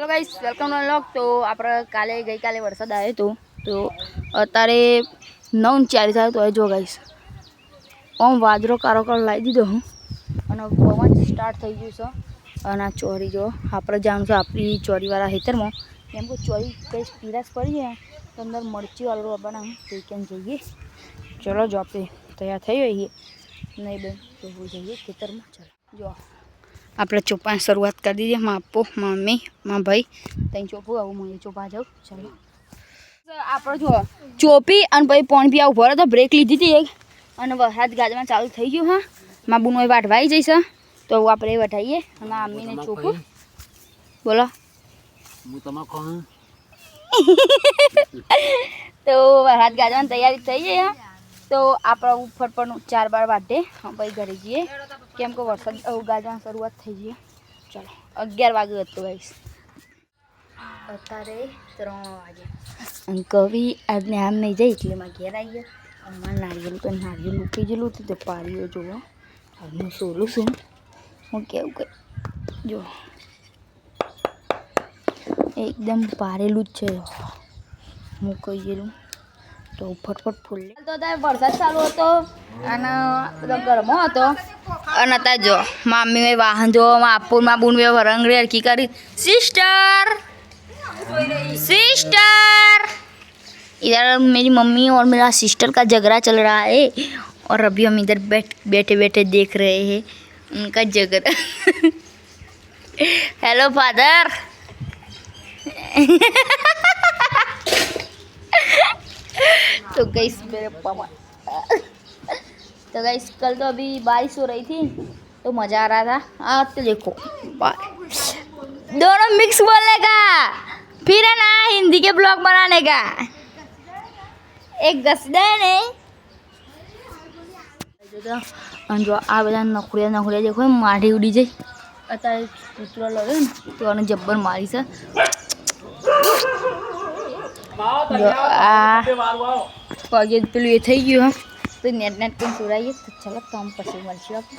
Hello guys, welcome to vlog. તો આપણે ગઈકાલે વરસાદ આવ્યો હતો, તો અત્યારે 9:04 થાય. તો જો ગાઈસ ઓમ વાદળો કારો લાવી દીધો હું, અને પવન સ્ટાર્ટ થઈ ગયું છે. અને આ ચોરી જો આપણે જાણું છે આપણી ચોરીવાળા ખેતરમાં, કેમ કે ચોરી કંઈ પીરાશ પડી જાય તો અંદર મરચી વાળું બનાવું તો કેમ જઈએ. ચલો જો આપણે તૈયાર થઈ જઈએ નહીં બેન તો જઈએ ખેતરમાં. ચાલો જો આપણે ચોપાની શરૂઆત કરી દીધી. માં આપો મમ્મી માં ભાઈ ત્યાં ચોપું આવું મને ચોપા જાઉં. ચાલો આપણે જો ચોપી અને પછી પોણ પી આવું ભરે તો બ્રેક લીધી હતી એક, અને વરસાદ ગાજમાં ચાલુ થઈ ગયું. હા માં બુનો વાટવાઈ જઈશ તો આપણે વટાઈએ અને અમ્મીને ચોપું. બોલો તો વરસાદ ગાજવાની તૈયારી થઈ જાય. તો આપણે ફટફટ 4 વાટે પછી ઘરે જઈએ, કેમ કે વરસાદ ગાજવાની શરૂઆત થઈ ગઈ. ચાલો 11 વાગ્યો હતો ગાઈસ, અત્યારે 3 વાગે. અને કવિ આજને આમ નહીં જાય એટલે માં ઘેર આવી ગયા. અને મારે નારિયેળ મૂકી ગયેલું હતું તો પારીઓ જોવો હું સોલું છું. હું કેવું કંઈ જો એકદમ પારેલું જ છે. હું કહી ગયેલું તો ફટફટ ફૂલ તો ત્યારે વરસાદ ચાલુ હતો અને બધો ગરમો હતો. અને અત્યારે જો મમ્મી વાહન જો આપુરમાં બુન રંગડી હરકી કરી. सिस्टर इधर मेरी मम्मी और मेरा सिस्टर का झगड़ा चल रहा है, और अभी हम इधर बैठे बैठे देख रहे हैं उनका झगड़ा. Hello father. तो गाइस मेरे पापा तो गाइस कल तो अभी बारिश हो रही थी तो मज़ा आ रहा था. आज तो देखो दोनों मिक्स बोलने का, फिर है ना हिंदी के ब्लॉग बनाने का. एक गसदा नहीं जो आ બધા નખુડિયા દેખો માઢી ઉડી જાય. અત્યારે કૂતરો લડે ને તો આને જબ્બર મારી છે. જો આ પગે પેલું એ થઈ ગયું. હા તો નેટ કંઈ સુરાઈએ તો ચાલો કામ પછી મળશું આપણે.